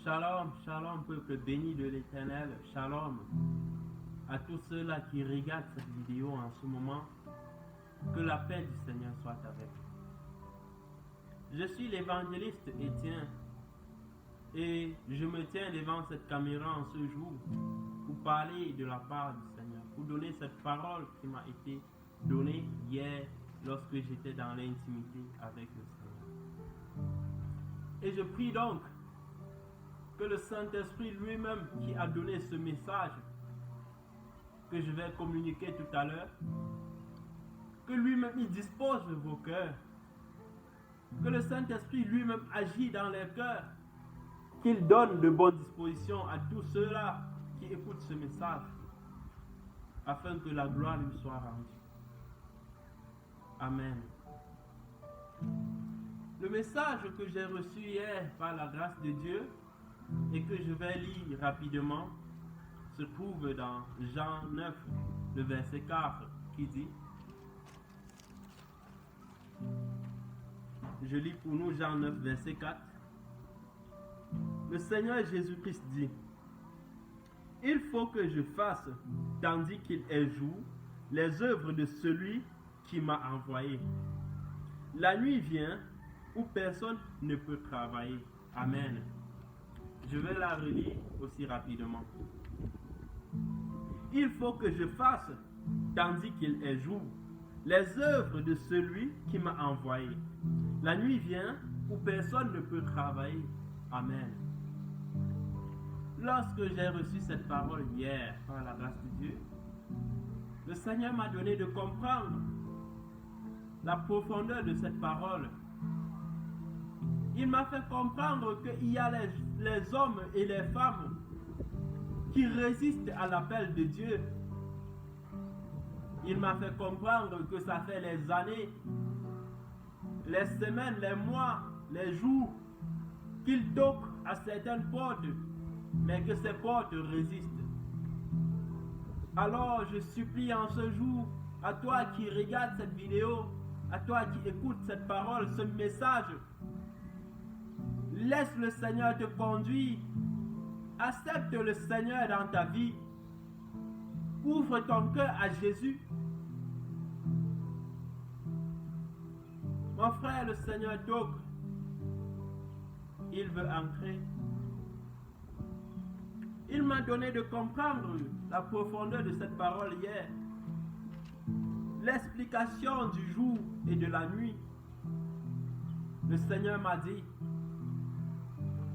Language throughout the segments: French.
Shalom, shalom, peuple béni de l'Éternel. Shalom à tous ceux-là qui regardent cette vidéo en ce moment. Que la paix du Seigneur soit avec vous. Je suis l'évangéliste Étienne et je me tiens devant cette caméra en ce jour pour parler de la part du Seigneur, pour donner cette parole qui m'a été donnée hier lorsque j'étais dans l'intimité avec le Seigneur. Et je prie donc que le Saint-Esprit lui-même qui a donné ce message que je vais communiquer tout à l'heure, que lui-même il dispose de vos cœurs, que le Saint-Esprit lui-même agit dans les cœurs, qu'il donne de bonnes dispositions à tous ceux-là qui écoutent ce message, afin que la gloire lui soit rendue. Amen. Le message que j'ai reçu hier par la grâce de Dieu et que je vais lire rapidement se trouve dans Jean 9, le verset 4, qui dit, je lis pour nous Jean 9, verset 4, le Seigneur Jésus-Christ dit, il faut que je fasse, tandis qu'il est jour, les œuvres de celui qui m'a envoyé. La nuit vient où personne ne peut travailler. Amen. Je vais la relire aussi rapidement. Il faut que je fasse, tandis qu'il est jour, les œuvres de celui qui m'a envoyé. La nuit vient où personne ne peut travailler. Amen. Lorsque j'ai reçu cette parole hier par la grâce de Dieu, le Seigneur m'a donné de comprendre la profondeur de cette parole. Il m'a fait comprendre qu'il y a les hommes et les femmes qui résistent à l'appel de Dieu. Il m'a fait comprendre que ça fait les années, les semaines, les mois, les jours qu'il toque à certaines portes, mais que ces portes résistent. Alors je supplie en ce jour à toi qui regarde cette vidéo, à toi qui écoute cette parole, ce message, laisse le Seigneur te conduire. Accepte le Seigneur dans ta vie. Ouvre ton cœur à Jésus. Mon frère, le Seigneur toque. Il veut entrer. Il m'a donné de comprendre la profondeur de cette parole hier. L'explication du jour et de la nuit. Le Seigneur m'a dit,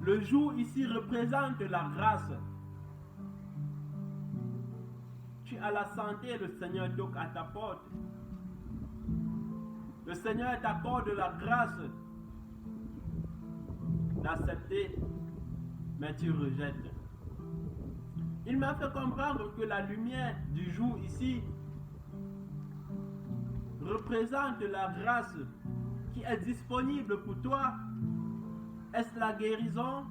le jour ici représente la grâce. Tu as la santé, le Seigneur toque à ta porte. Le Seigneur t'accorde la grâce d'accepter, mais tu rejettes. Il m'a fait comprendre que la lumière du jour ici représente la grâce qui est disponible pour toi. Est-ce la guérison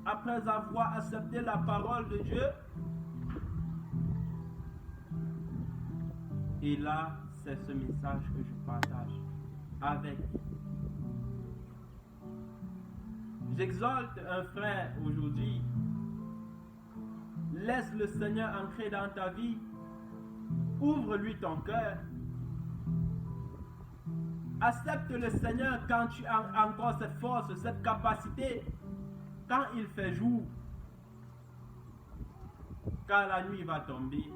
après avoir accepté la parole de Dieu? Et là, c'est ce message que je partage avec. J'exalte un frère aujourd'hui. Laisse le Seigneur entrer dans ta vie. Ouvre-lui ton cœur. Accepte le Seigneur quand tu as encore cette force, cette capacité, quand il fait jour. Car la nuit va tomber.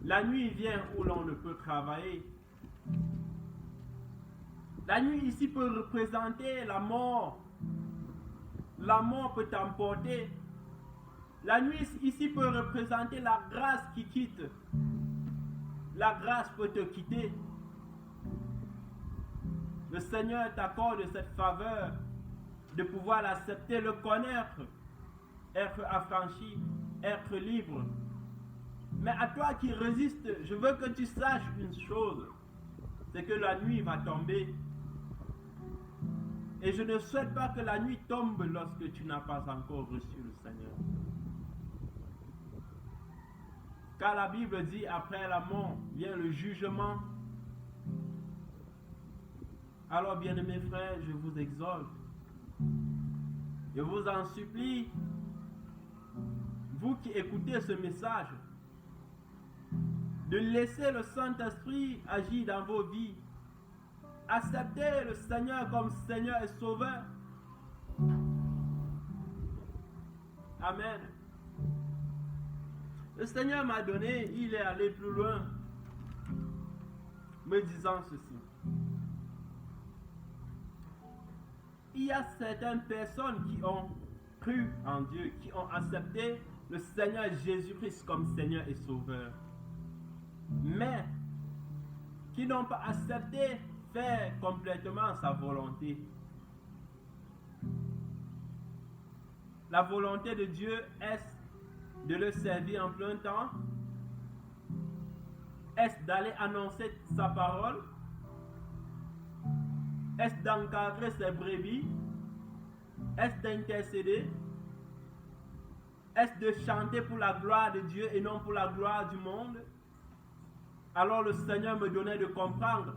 La nuit vient où l'on ne peut travailler. La nuit ici peut représenter la mort. La mort peut t'emporter. La nuit ici peut représenter la grâce qui quitte. La grâce peut te quitter. Le Seigneur t'accorde cette faveur de pouvoir l'accepter, le connaître, être affranchi, être libre. Mais à toi qui résistes, je veux que tu saches une chose, c'est que la nuit va tomber. Et je ne souhaite pas que la nuit tombe lorsque tu n'as pas encore reçu le Seigneur. Car la Bible dit, après la mort vient le jugement. Alors, bien-aimés frères, je vous exhorte Je vous en supplie, vous qui écoutez ce message, de laisser le Saint-Esprit agir dans vos vies. Acceptez le Seigneur comme Seigneur et Sauveur. Amen. Le Seigneur m'a donné, il est allé plus loin, me disant ceci. Il y a certaines personnes qui ont cru en Dieu, qui ont accepté le Seigneur Jésus-Christ comme Seigneur et Sauveur, mais qui n'ont pas accepté faire complètement sa volonté. La volonté de Dieu, est-ce de le servir en plein temps? Est-ce d'aller annoncer sa parole? Est-ce d'encadrer ses brebis? Est-ce d'intercéder? Est-ce de chanter pour la gloire de Dieu et non pour la gloire du monde? Alors le Seigneur me donnait de comprendre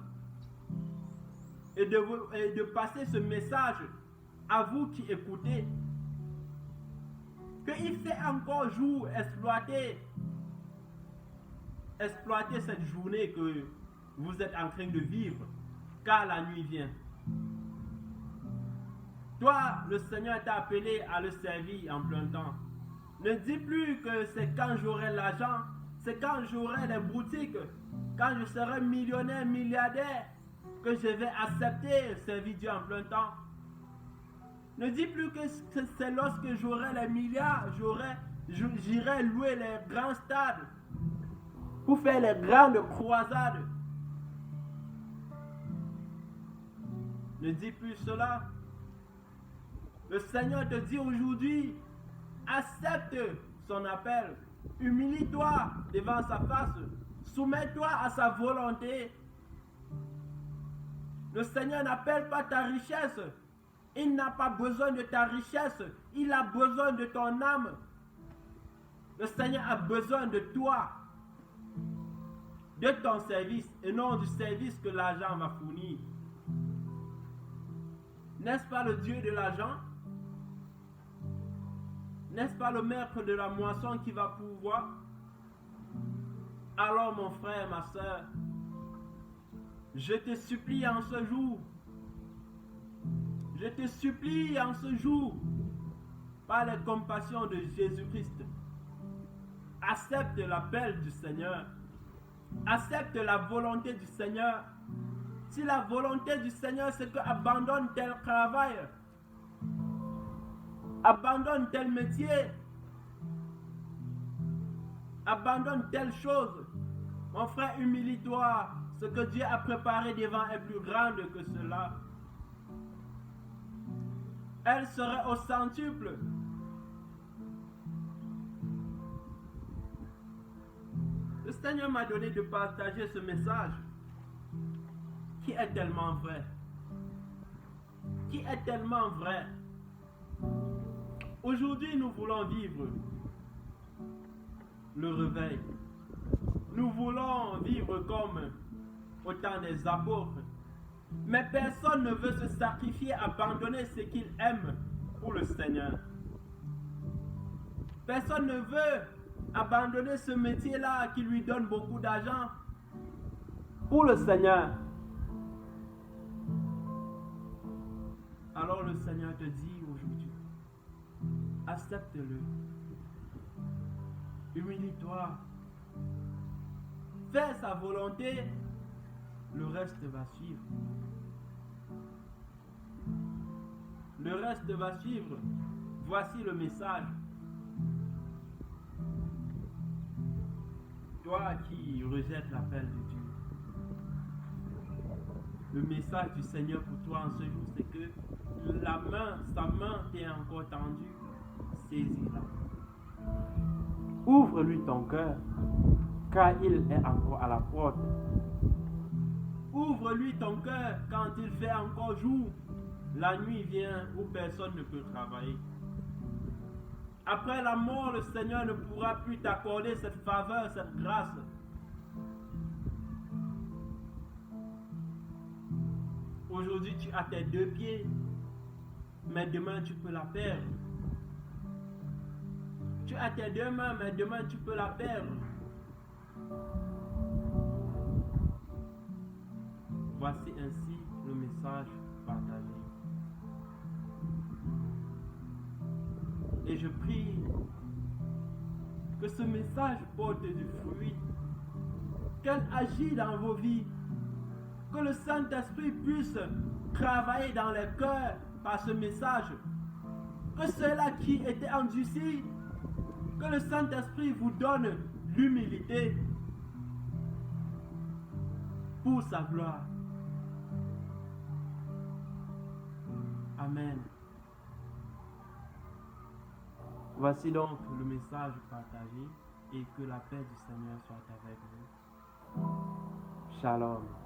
et de passer ce message à vous qui écoutez, qu'il fait encore jour, exploiter cette journée que vous êtes en train de vivre, car la nuit vient. Toi, le Seigneur t'a appelé à le servir en plein temps. Ne dis plus que c'est quand j'aurai l'argent, c'est quand j'aurai les boutiques, quand je serai millionnaire, milliardaire, que je vais accepter servir Dieu en plein temps. Ne dis plus que c'est lorsque j'aurai les milliards, j'irai louer les grands stades pour faire les grandes croisades. Ne dis plus cela. Le Seigneur te dit aujourd'hui, accepte son appel, humilie-toi devant sa face, soumets-toi à sa volonté. Le Seigneur n'appelle pas ta richesse. Il n'a pas besoin de ta richesse. Il a besoin de ton âme. Le Seigneur a besoin de toi, de ton service et non du service que l'argent va fournir. N'est-ce pas le Dieu de l'argent? N'est-ce pas le maître de la moisson qui va pourvoir? Alors mon frère, ma soeur, je te supplie en ce jour, je te supplie en ce jour, par les compassions de Jésus-Christ, accepte l'appel du Seigneur, accepte la volonté du Seigneur. Si la volonté du Seigneur c'est que abandonne tel travail, abandonne tel métier, abandonne telle chose, mon frère, humilie-toi. Ce que Dieu a préparé devant est plus grande que cela. Elle serait au centuple. Le Seigneur m'a donné de partager ce message qui est tellement vrai. Qui est tellement vrai. Aujourd'hui, nous voulons vivre le réveil. Nous voulons vivre comme au temps des apôtres. Mais personne ne veut se sacrifier, abandonner ce qu'il aime pour le Seigneur. Personne ne veut abandonner ce métier-là qui lui donne beaucoup d'argent pour le Seigneur. Alors le Seigneur te dit aujourd'hui, accepte-le. Humilie-toi. Fais sa volonté, le reste va suivre. Le reste va suivre. Voici le message. Toi qui rejettes l'appel de Dieu, le message du Seigneur pour toi en ce jour, c'est que sa main t'est encore tendue, saisis-la. Ouvre-lui ton cœur, car il est encore à la porte. Ouvre-lui ton cœur quand il fait encore jour. La nuit vient où personne ne peut travailler. Après la mort, le Seigneur ne pourra plus t'accorder cette faveur, cette grâce. Aujourd'hui, tu as tes deux pieds. mais demain tu peux la perdre. Tu as tes 2 mains, mais demain tu peux la perdre. Voici ainsi le message partagé. Et je prie que ce message porte du fruit, qu'elle agit dans vos vies, que le Saint-Esprit puisse travailler dans les cœurs par ce message, que ceux-là qui étaient endurcis, que le Saint-Esprit vous donne l'humilité pour sa gloire. Amen. Voici donc le message partagé et que la paix du Seigneur soit avec vous. Shalom.